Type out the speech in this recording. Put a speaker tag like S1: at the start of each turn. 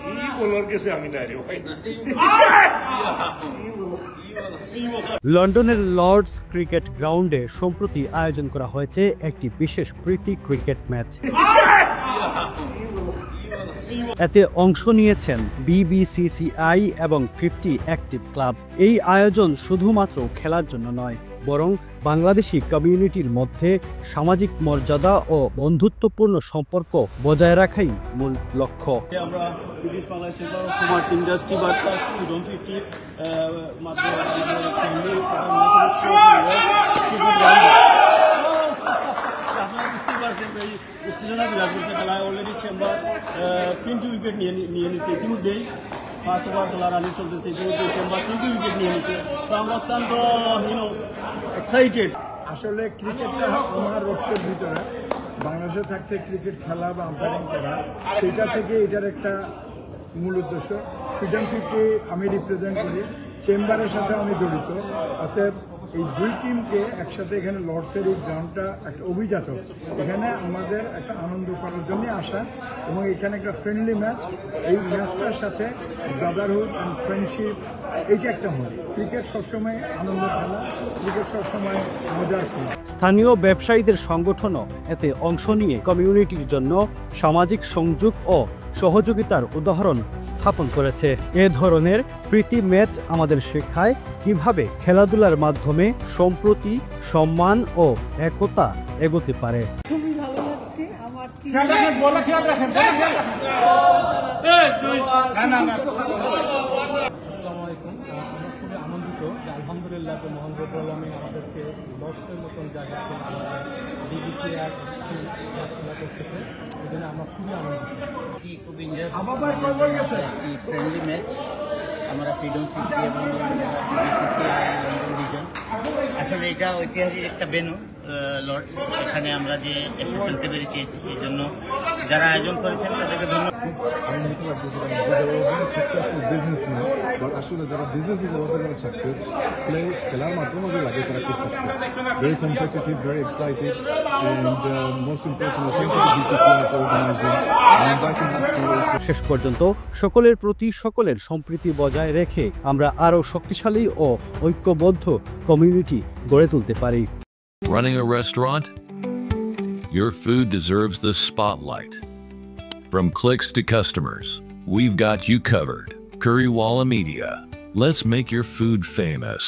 S1: কি বলার কাছে আমি না রে ভাই।
S2: লন্ডনের লর্ডস ক্রিকেট গ্রাউন্ডে সম্প্রতি আয়োজন করা হয়েছে একটি বিশেষ প্রীতি ক্রিকেট ম্যাচ। এতে অংশ নিয়েছেন BBCCI এবং 50 অ্যাক্টিভ ক্লাব। এই আয়োজন শুধুমাত্র খেলার জন্য নয়, বরং বাংলাদেশি কমিউনিটির মধ্যে সামাজিক মর্যাদা ও বন্ধুত্বপূর্ণ সম্পর্ক বজায় রাখাই মূল লক্ষ্য।
S3: আমরা ব্রিটিশ বাংলাদেশের কমার্স ইন্ডাস্ট্রি বা স্টুডেন্ট 50 উত্তেজনা বিরাজ করছে। খেলায় অলরেডি চেম্বার 3টি উইকেট নিয়ে নিচ্ছে ইতিমধ্যেই। ফার্স্ট ওভার খেলা রানিং চলতেছে, ইতিমধ্যে চেম্বার 3টি উইকেট নিয়ে নিচ্ছে। তো আমরা অত্যন্ত এক্সাইটেড।
S4: আসলে ক্রিকেটটা আমার রক্তের ভিতরে, বাংলাদেশে থাকতে ক্রিকেট খেলা বা আম্পায়ারিং করা, সেটা থেকে এটার একটা মূল উদ্দেশ্য। ফ্রিডম 50 আমি রিপ্রেজেন্ট করি, চেম্বারের সাথে আমি জড়িত। অতএব এই দুই টিমকে একসাথে এখানে লর্ডসের এই গ্রাউন্ডটা একটা অভিজাত, এখানে আমাদের একটা আনন্দ করার জন্য আসা এবং এখানে একটা ফ্রেন্ডলি ম্যাচ। এই ম্যাচটার সাথে ব্রাদারহুড অ্যান্ড ফ্রেন্ডশিপ এইটা একটা হয়। ক্রিকেট সবসময় আনন্দ খেলা, ক্রিকেট সবসময় মজার খেলা।
S2: স্থানীয় ব্যবসায়ীদের সংগঠনও এতে অংশ নিয়ে কমিউনিটির জন্য সামাজিক সংযোগ ও সহযোগিতার উদাহরণ স্থাপন করেছে। এ ধরনের প্রীতি ম্যাচ আমাদের শেখায় কিভাবে খেলাধুলার মাধ্যমে সম্প্রীতি, সম্মান ও একতা এগোতে পারে।
S5: খুবই ভালো লাগছে আমার
S3: আসসালামু আলাইকুম। আমরা খুবই আনন্দিত যে আলহামদুলিল্লাহ মোহান রব্বুল আলামিন আমাদেরকে লর্ডসের মতন জায়গাতে BBCCI খেলা করতেছে, এই জন্য আমরা খুবই আনন্দিত।
S6: খুবই ফ্রেন্ডলি ম্যাচ। আমরা ফ্রিডম 50 এবং BBCCI লন্ডন রিজন, আসলে এটা ঐতিহাসিক একটা ভেন্যু লর্ডস। এখানে আমরা যে এসে খেলতে পেরেছি এই জন্য যারা আয়োজন করেছেন তাদেরকে ধন্যবাদ।
S7: successful businessmen, but আসলে যারা business is about their success, play খেলার মাধ্যমে যে লাগে তারা খুব success, very competitive, very excited, and most important, thank you to BCCI for organizing and inviting us to.
S2: শেষ পর্যন্ত সকলের প্রতি সকলের সম্প্রীতি বজায় রেখে আমরা আরও শক্তিশালী ও ঐক্যবদ্ধ কমিউনিটি গড়ে তুলতে পারি।
S8: Running a restaurant? Your food deserves the spotlight. From clicks to customers, we've got you covered. Currywalla Media. Let's make your food famous.